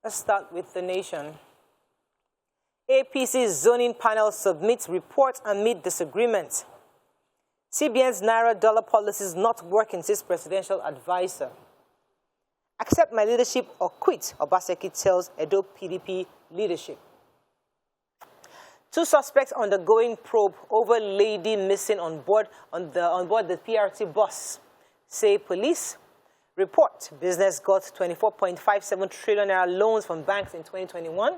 Let's start with the nation. APC's zoning panel submits report amid disagreement. CBN's Naira-dollar policies not working, says presidential advisor. Accept my leadership or quit, Obaseki tells Edo PDP leadership. 2 suspects undergoing probe over lady missing on board the PRT bus, say police. Report, business got 24.57 trillion naira loans from banks in 2021.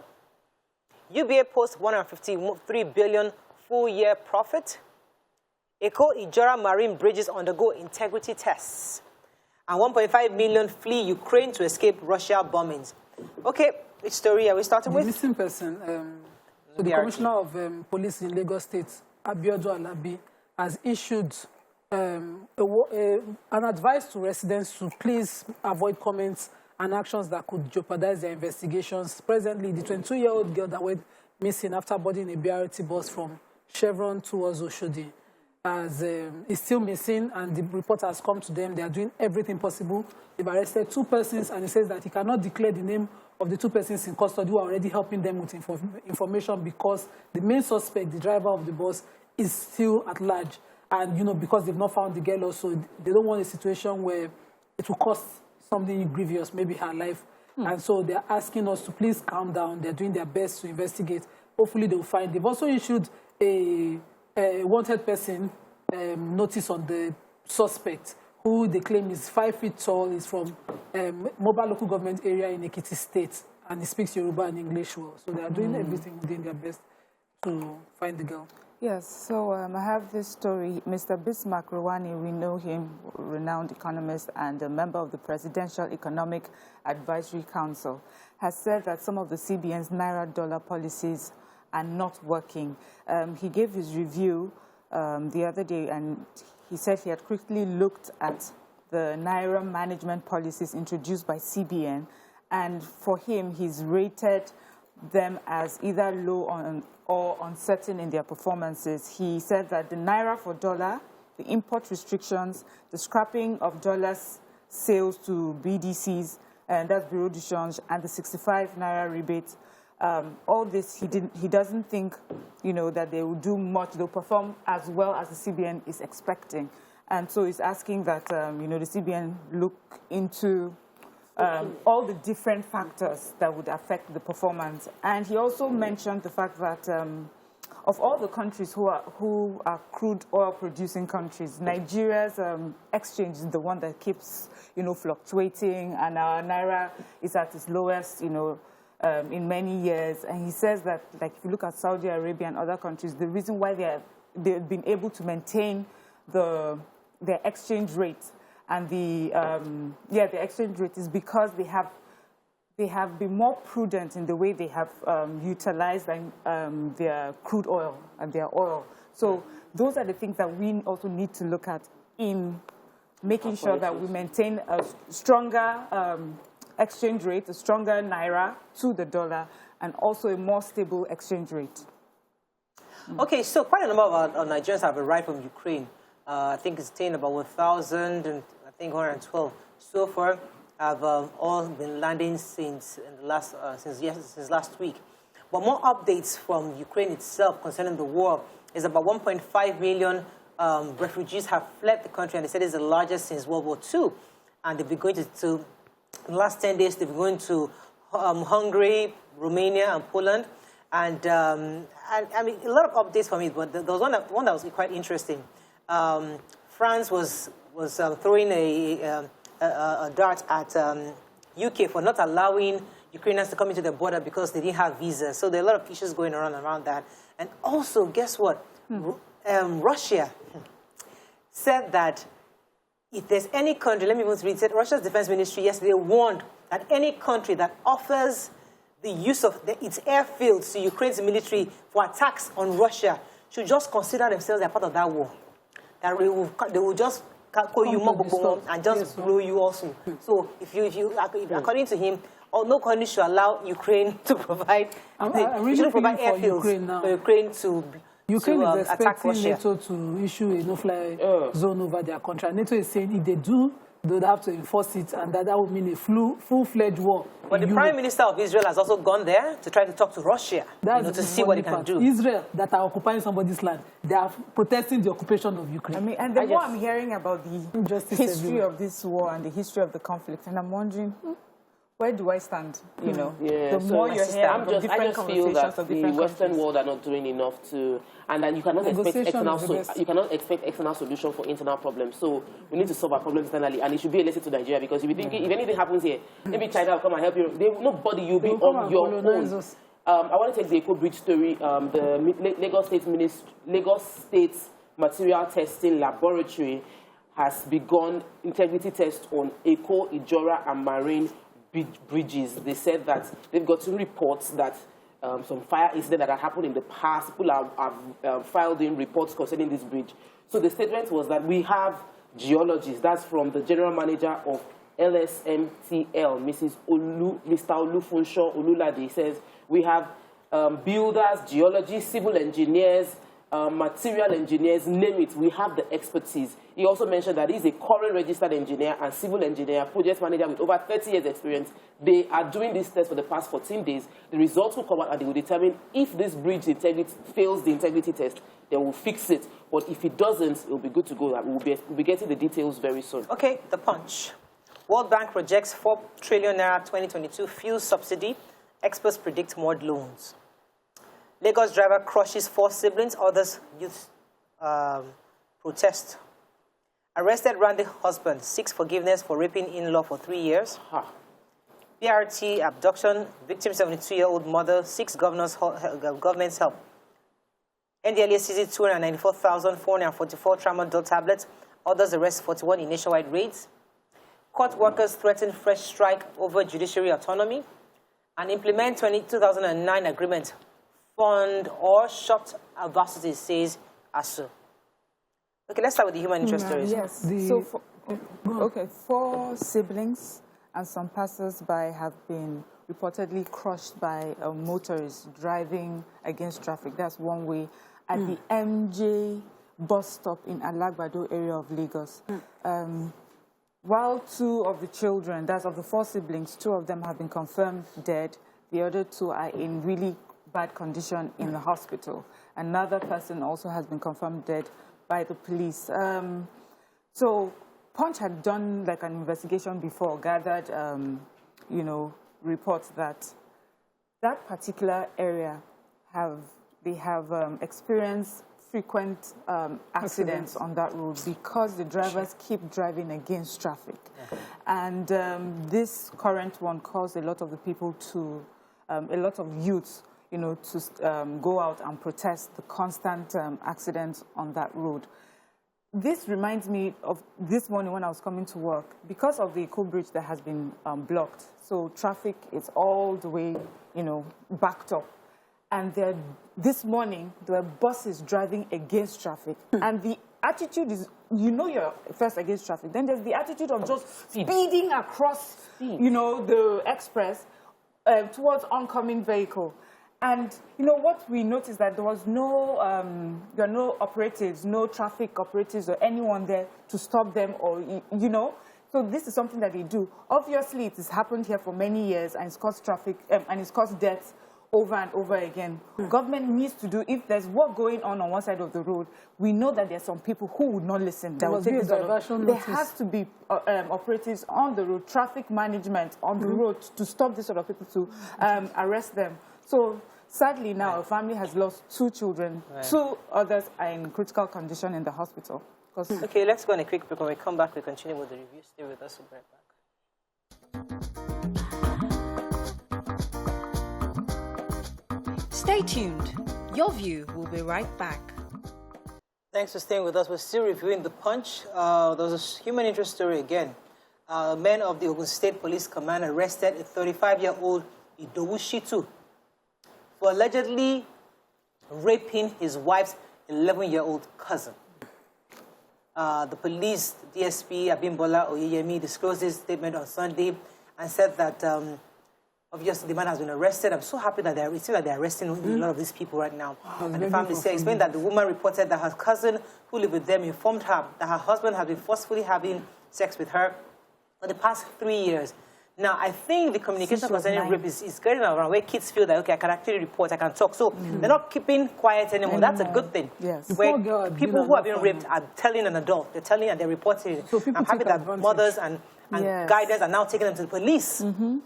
UBA posts 153 billion full-year profit. Eko Ijora marine bridges undergo integrity tests. And 1.5 million flee Ukraine to escape Russia bombings. Okay, which story are we starting with? The missing person. So the Commissioner of Police in Lagos State, Abiodun Alabi, has issued an advice to residents to please avoid comments and actions that could jeopardize their investigations. Presently, the 22-year-old girl that went missing after boarding a BRT bus from Chevron towards Oshodi is still missing, and the report has come to them. They are doing everything possible. They've arrested 2 persons, and he says that he cannot declare the name of the 2 persons in custody who are already helping them with information because the main suspect, the driver of the bus, is still at large. And, you know, because they've not found the girl also, they don't want a situation where it will cost something grievous, maybe her life. And so they're asking us to please calm down. They're doing their best to investigate. Hopefully they'll find. They've also issued a wanted person notice on the suspect, who they claim is 5 feet tall, is from Mobile local government area in Ekiti State, and he speaks Yoruba and English well. So they are doing everything within their best to find the girl. Yes, so I have this story. Mr. Bismarck Rwani, we know him, renowned economist and a member of the Presidential Economic Advisory Council, has said that some of the CBN's Naira-dollar policies are not working. He gave his review the other day, and he said he had quickly looked at the Naira management policies introduced by CBN, and for him, he's rated them as either low or uncertain in their performances. He said that the Naira for dollar, the import restrictions, the scrapping of dollars sales to BDCs, and that's Bureau de Change, and the 65 Naira rebate, all this, he doesn't think, you know, that they will do much. They'll perform as well as the CBN is expecting. And so he's asking that, you know, the CBN look into all the different factors that would affect the performance. And he also mentioned the fact that of all the countries who are crude oil producing countries, Nigeria's exchange is the one that keeps, you know, fluctuating, and our Naira is at its lowest, you know, in many years. And he says that, like, if you look at Saudi Arabia and other countries, the reason why they've been able to maintain their exchange rate and the exchange rate is because they have been more prudent in the way they have utilized their crude oil and their oil. So those are the things that we also need to look at in making sure that we maintain a stronger exchange rate, a stronger Naira to the dollar, and also a more stable exchange rate. Okay, so quite a number of Nigerians have arrived from Ukraine. I think it's staying about 1,000 and I think 112 so far. Have all been landing since last week. But more updates from Ukraine itself concerning the war is about 1.5 million refugees have fled the country, and they said it's the largest since World War II. And they've been going to in the last 10 days, they've been going to Hungary, Romania, and Poland. And I mean, a lot of updates from it, but there was one that was quite interesting. France was throwing a dart at UK for not allowing Ukrainians to come into the border because they didn't have visas. So there are a lot of issues going around that. And also, guess what? Russia said that if there's any country, let me even read it, Russia's defense ministry yesterday warned that any country that offers the use of its airfields to Ukraine's military for attacks on Russia should just consider themselves a part of that war. That they will just call you and just blow you also. So if according to him, no country should allow Ukraine to provide airfields for Ukraine to Ukraine is expecting NATO to issue a no-fly zone over their country. NATO is saying if they do, they would have to enforce it, and that would mean a full-fledged war. But the Prime Minister of Israel has also gone there to try to talk to Russia to see what he can do. Israel, that are occupying somebody's land, they are protesting the occupation of Ukraine. I mean, and the more I'm hearing about the history of this war and the history of the conflict, and I'm wondering, where do I stand? You know, the more you're hearing, I just feel that the Western world are not doing enough to, and that you cannot expect external solution for internal problems. So we need to solve our problems internally, and it should be a lesson to Nigeria, because if you think if anything happens here, maybe China will come and help you. Nobody, you'll be on your own. I want to take the Eco Bridge story. The Lagos State's Material Testing Laboratory has begun integrity tests on Eco, Ijora, and Marine bridges. They said that they've got 2 reports that some fire incidents that have happened in the past. People have filed in reports concerning this bridge. So the statement was that we have geologists. That's from the general manager of LSMTL, Mr. Olufunsho Olulade. He says we have builders, geologists, civil engineers, material engineers, name it, we have the expertise. He also mentioned that he's a current registered engineer and civil engineer, project manager with over 30 years experience. They are doing this test for the past 14 days. The results will come out and they will determine if this bridge integrity fails the integrity test, they will fix it. But if it doesn't, it will be good to go. We'll be getting the details very soon. Okay, the Punch. World Bank rejects 4 trillion naira 2022 fuel subsidy. Experts predict more loans. Lagos driver crushes 4 siblings, others youth protest. Arrested Randy husband seeks forgiveness for raping in-law for 3 years. BRT abduction, victim 72-year-old mother seeks government's help. NDLA seizes 294,444 tramadol tablets, others arrest 41 in nationwide raids. Court workers threaten fresh strike over judiciary autonomy. And implement 2009 agreement fund or short adversity, says ASU. Okay, let's start with the human interest stories. Yes. Okay, 4 siblings and some passers-by have been reportedly crushed by motorists driving against traffic. That's one way at the MJ bus stop in Alagbado area of Lagos. While 2 of the children, that's of the 4 siblings, 2 of them have been confirmed dead. The other 2 are in really bad condition in the hospital. Another person also has been confirmed dead by the police. So Punch had done like an investigation before, gathered, you know, reports that that particular area have experienced frequent accidents on that road because the drivers keep driving against traffic. And this current one caused a lot of the people to, a lot of youths, you know, to go out and protest the constant accidents on that road. This reminds me of this morning when I was coming to work, because of the Eco Bridge that has been blocked. So traffic is all the way, you know, backed up. And this morning, there were buses driving against traffic. And the attitude is, you know, you're first against traffic. Then there's the attitude of just speeding across, you know, the express towards oncoming vehicle. And, you know, what we noticed that there was no, there are no operatives, no traffic operatives or anyone there to stop them or, you know. So this is something that they do. Obviously, it has happened here for many years and it's caused traffic, and it's caused deaths over and over again. Government needs to do, if there's work going on one side of the road, we know that there are some people who would not listen. There has to be operatives on the road, traffic management on the road to stop this sort of people, to arrest them. So sadly now, a family has lost 2 children. 2 others are in critical condition in the hospital. Okay, let's go on a quick break. When we come back, we continue with the review. Stay with us. We'll be right back. Stay tuned. Your View will be right back. Thanks for staying with us. We're still reviewing The Punch. There was a human interest story again. Men of the Ogun State Police Command arrested a 35-year-old Idowu Shitu for allegedly raping his wife's 11-year-old cousin. The police, DSP Abimbola Oyeyemi, disclosed his statement on Sunday and said that obviously the man has been arrested. I'm so happy that they're arresting a lot of these people right now. And the family explained that the woman reported that her cousin, who lived with them, informed her that her husband had been forcefully having sex with her for the past 3 years. Now, I think the communication concerning rape is getting around where kids feel that, okay, I can actually report, I can talk. So they're not keeping quiet anymore. That's a good thing. Yes. Where people who have been raped are telling an adult. They're telling and they're reporting it. So I'm happy that mothers and guidance are now taking them to the police.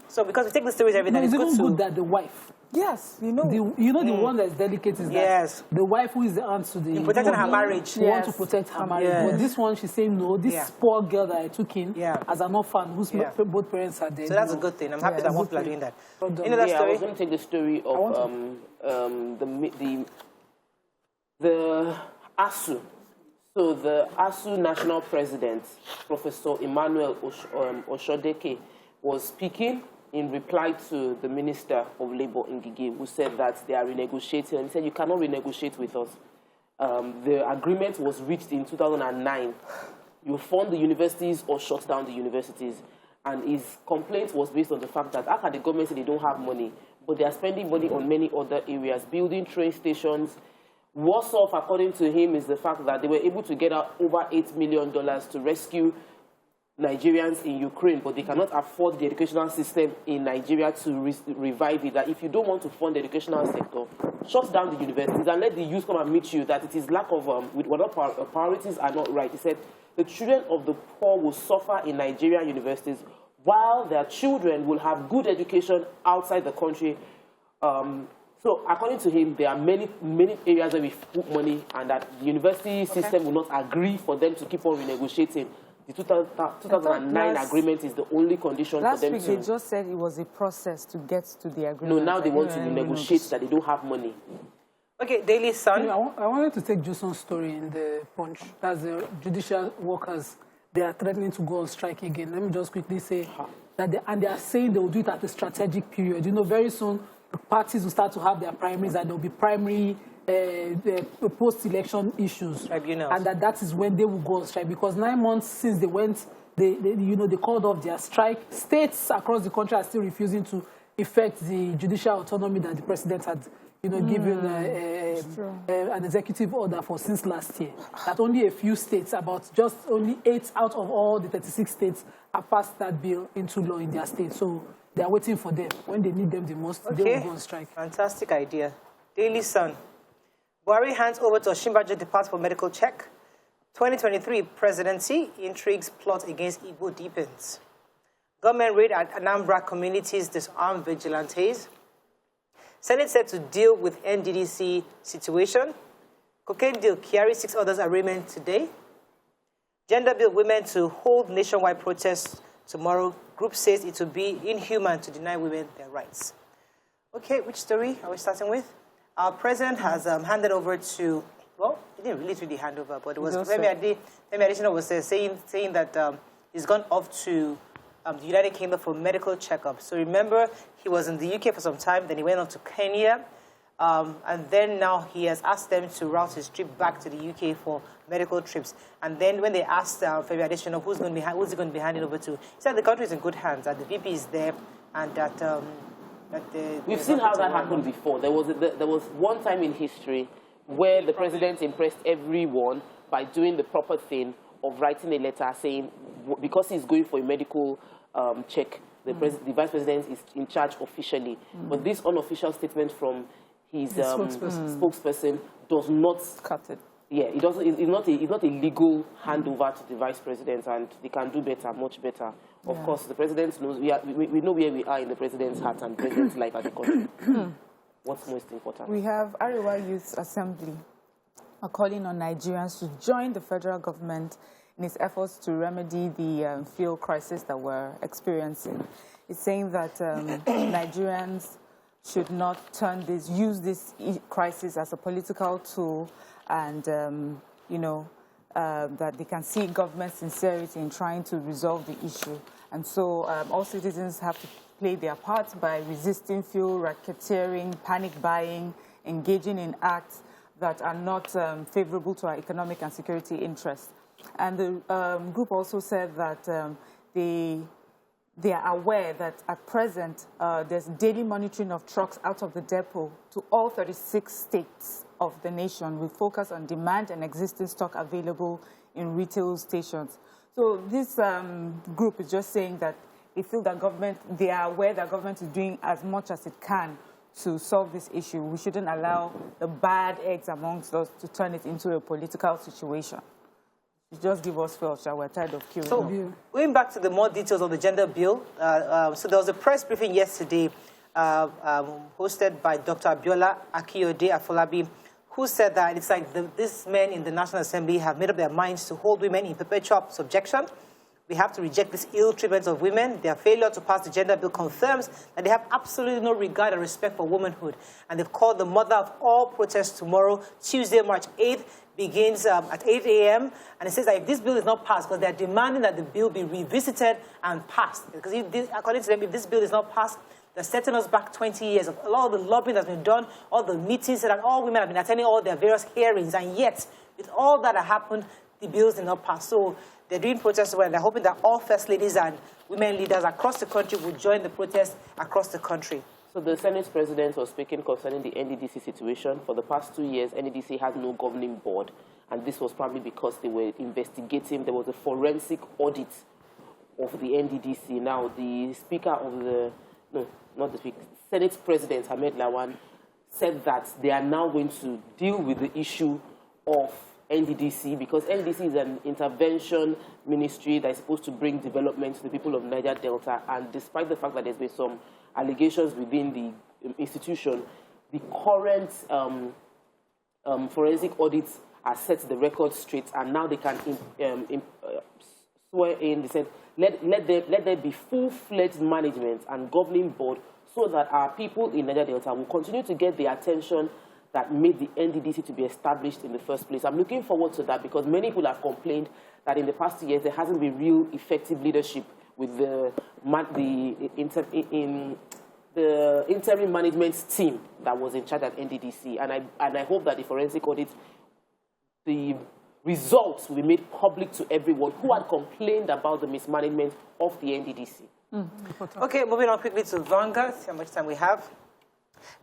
So because we take the stories every day, it's good that the wife. Yes, the one that's delicate is that the wife who is the aunt to the... In protecting her marriage. Want to protect her marriage. But this one, she's saying, no, this poor girl that I took in as an orphan, whose both parents are dead. So that's a good thing. I'm happy that more people are doing that. Another story? I was going to take the story of the ASU. So the ASU national president, Professor Emmanuel Oshodeke, was speaking in reply to the Minister of Labour in Ngige, who said that they are renegotiating. He said, you cannot renegotiate with us. The agreement was reached in 2009. You fund the universities or shut down the universities. And his complaint was based on the fact that after the government said they don't have money, but they are spending money on many other areas, building train stations. Worse off, according to him, is the fact that they were able to get out over $8 million to rescue Nigerians in Ukraine, but they cannot afford the educational system in Nigeria to revive it. That if you don't want to fund the educational sector, shut down the universities and let the youth come and meet you, that it is lack of, priorities are not right. He said the children of the poor will suffer in Nigerian universities while their children will have good education outside the country. So according to him, there are many areas where we put money and that the university system will not agree for them to keep on renegotiating. The 2009 agreement is the only condition for them to... Last week they just said it was a process to get to the agreement. No, now they want to renegotiate that they don't have money. Okay, Daily Sun. I wanted to take Juson's story in the Punch. That's the judicial workers. They are threatening to go on strike again. Let me just quickly say that they are saying they will do it at a strategic period. You know, very soon the parties will start to have their primaries and there will be primary post-election issues, and that is when they will go on strike. Because 9 months since they went, they called off their strike. States across the country are still refusing to effect the judicial autonomy that the president had, given an executive order for since last year. That only a few states, about just only 8 out of all the 36 states, have passed that bill into law in their state. So they are waiting for them. When they need them the most, they will go on strike. Fantastic idea. Daily Sun. Buhari hands over to Osinbajo departs for medical check. 2023 presidency intrigues plot against Igbo deepens. Government raid at Anambra communities disarm vigilantes. Senate set to deal with NDDC situation. Cocaine deal carries 6 others arraignment today. Gender bill women to hold nationwide protests tomorrow. Group says it will be inhuman to deny women their rights. Okay, which story are we starting with? Our president has handed over to, well, he didn't really hand over, but it was Femi Adesina was saying that he's gone off to the United Kingdom for medical checkup. So remember, he was in the UK for some time, then he went on to Kenya, and then now he has asked them to route his trip back to the UK for medical trips. And then when they asked Femi Adesina who's he going to be handing over to, he said the country is in good hands, that the VP is there, and that... We've seen how that happened before. There was one time in history where the president impressed everyone by doing the proper thing of writing a letter saying, because he's going for a medical check, the vice president is in charge officially. But this unofficial statement from his spokesperson does not cut it. Yeah, it's not a legal handover to the vice president, and they can do better, much better. Of course, the president knows, we know where we are in the president's heart and the president's life as a country. What's most important? We have Arewa Youth Assembly calling on Nigerians to join the federal government in its efforts to remedy the fuel crisis that we're experiencing. It's saying that Nigerians should not use this crisis as a political tool, and that they can see government sincerity in trying to resolve the issue. And so all citizens have to play their part by resisting fuel racketeering, panic buying, engaging in acts that are not favorable to our economic and security interests. And the group also said that they are aware that at present there's daily monitoring of trucks out of the depot to all 36 states of the nation with focus on demand and existing stock available in retail stations. So this group is just saying that they feel that they are aware that government is doing as much as it can to solve this issue. We shouldn't allow the bad eggs amongst us to turn it into a political situation. Just give us first, we're tired of queuing. So, going back to the more details of the gender bill, so there was a press briefing yesterday hosted by Dr. Abiola Akiyode Afolabi, who said that it's like these men in the National Assembly have made up their minds to hold women in perpetual subjection. We have to reject this ill treatment of women. Their failure to pass the gender bill confirms that they have absolutely no regard and respect for womanhood. And they've called the mother of all protests tomorrow, Tuesday, March 8th, begins at 8 a.m. And it says that if this bill is not passed, because they're demanding that the bill be revisited and passed. Because according to them, if this bill is not passed, they're setting us back 20 years of a lot of the lobbying that's been done, all the meetings that all women have been attending, all their various hearings. And yet, with all that happened, the bills did not pass. So they're doing protests and they're hoping that all first ladies and women leaders across the country will join the protest across the country. So the Senate President was speaking concerning the NDDC situation. For the past 2 years, NDDC had no governing board. And this was probably because they were investigating. There was a forensic audit of the NDDC. Now, the Speaker of the, no, not the Speaker, Senate President, Ahmed Lawan, said that they are now going to deal with the issue of NDDC, because NDDC is an intervention ministry that is supposed to bring development to the people of Niger Delta. And despite the fact that there's been some allegations within the institution, the current forensic audits are set the record straight, and now they can swear in. They said, let there be full-fledged management and governing board so that our people in Niger Delta will continue to get the attention that made the NDDC to be established in the first place. I'm looking forward to that, because many people have complained that in the past years there hasn't been real effective leadership with the interim management team that was in charge at NDDC. And I hope that the forensic audit, the results will be made public to everyone who had complained about the mismanagement of the NDDC. Okay, moving on quickly to Vanguard. See how much time we have.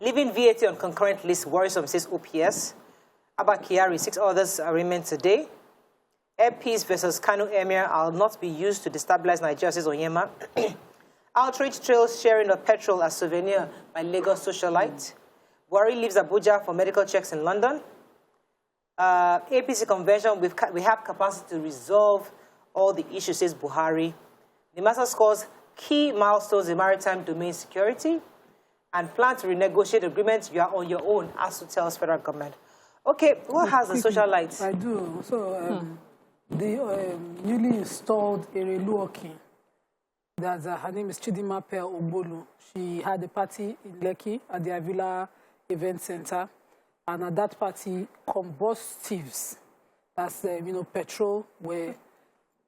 Leaving VAT on concurrent list worrisome, says OPS. Abba Kyari, 6 others arraignment today. Air Peace versus Kano Emir will not be used to destabilize Nigeria, says Onyema. Outrage trails sharing of petrol as souvenir by Lagos socialite. Buhari leaves Abuja for medical checks in London. APC convention, we have capacity to resolve all the issues, says Buhari. The master scores key milestones in maritime domain security and plan to renegotiate agreements you are on your own, as to tells federal government. Okay, what has the socialite? I do. So the newly installed Ereluoki, that's her name is Chidima Pearl Ogbolu. She had a party in Lekki at the Avila Event Center, and at that party, combustives, that's petrol, were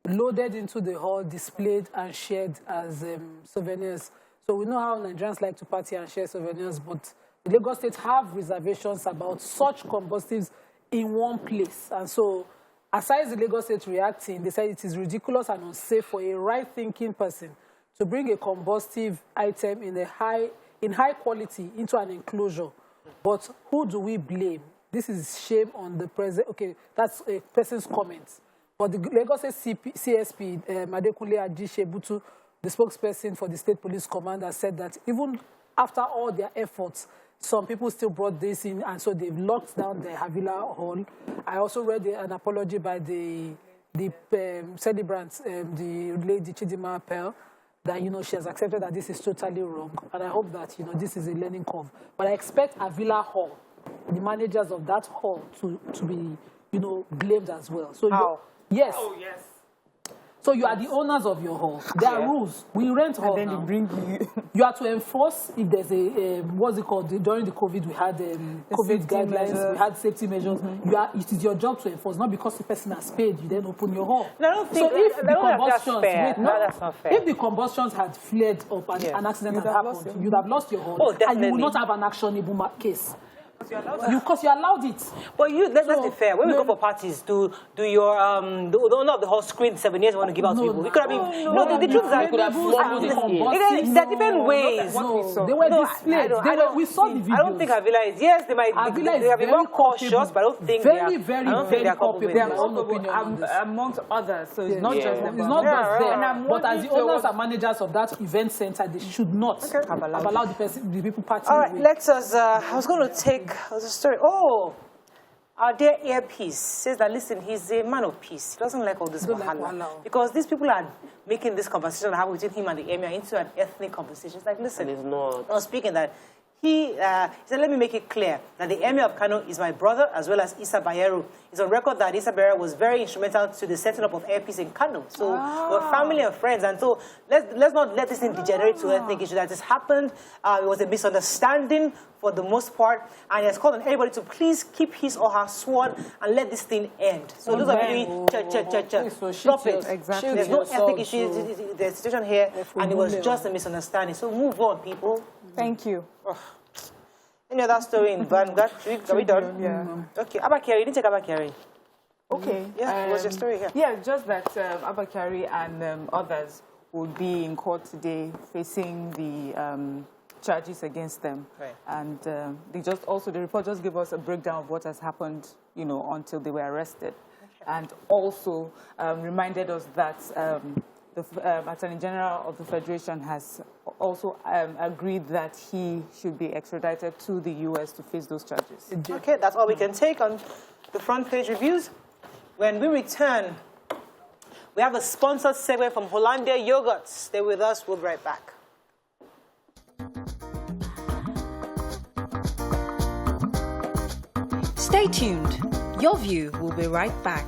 loaded into the hall, displayed and shared as souvenirs. So we know how Nigerians like to party and share souvenirs, but the Lagos State have reservations about such combustives in one place. And so, aside the Lagos State reacting, they said it is ridiculous and unsafe for a right-thinking person to bring a combustive item in high quality into an enclosure. But who do we blame? This is shame on the president. Okay, that's a person's comments. But the Lagos State CSP, Madekunle Adishebutu, the spokesperson for the State Police Command, has said that even after all their efforts, some people still brought this in, and so they've locked down the Havila Hall. I also read an apology by the celebrants, the lady Chidima Pearl, that, she has accepted that this is totally wrong. And I hope that, this is a learning curve. But I expect Avila Hall, the managers of that hall, to be, blamed as well. So how? Yes. Oh, yes. So you are the owners of your hall. There are rules. We rent hall and then now. they bring you. You have to enforce if there's a, what's it called? During the COVID, we had COVID guidelines, measures. we had safety measures. It is your job to enforce, not because the person has paid, you then open your hall. No, I don't think so if the combustions, that's not fair. If the combustions had flared up and an accident had happened, you'd have lost your hall, Oh, definitely. and you would not have an actionable case. Because you allowed it. But let's be fair. When we go for parties, do your the whole screen 7 years you want to give out to people? It could have been. The truth is that you could have flumbled it. There are different ways. They were displayed. We saw the videos. I don't think Avila is. Yes, they might. They have been more cautious, but I don't think very culpable. They are culpable amongst others. So it's not just them. It's not just them. But as the owners and managers of that event center, they should not have allowed the people partying. All right, I was going to take a story. Oh, our dear Earpiece says that, listen, he's a man of peace. He doesn't like all this wahala. Because these people are making this conversation I have between him and the emir into an ethnic conversation. It's like, listen, it's not. I was speaking that he said, let me make it clear that the emir of Kano is my brother as well as Issa Bayero. It's on record that Issa Bayero was very instrumental to the setting up of Airpeace in Kano. So we're family and friends. And so let's not let this thing degenerate to an ethnic issue that has happened. It was a misunderstanding for the most part. And he has called on everybody to please keep his or her sword and let this thing end. So those are really stop it. Exactly. There's no ethnic issue. There's a situation here, and it was just a misunderstanding. So move on, people. Thank you. Any other story in Vanguard? Are we done? Yeah. Okay. Abakari, you didn't take Abakari. Okay. Yeah, what's your story here? Yeah, just that Abakari and others would be in court today facing the charges against them. Right. And the report just gave us a breakdown of what has happened, until they were arrested. Okay. And also reminded us that the Attorney General of the Federation has also agreed that he should be extradited to the U.S. to face those charges. Okay, that's all we can take on the front page reviews. When we return, we have a sponsored segue from Hollandia Yogurt. Stay with us. We'll be right back. Stay tuned. Your View will be right back.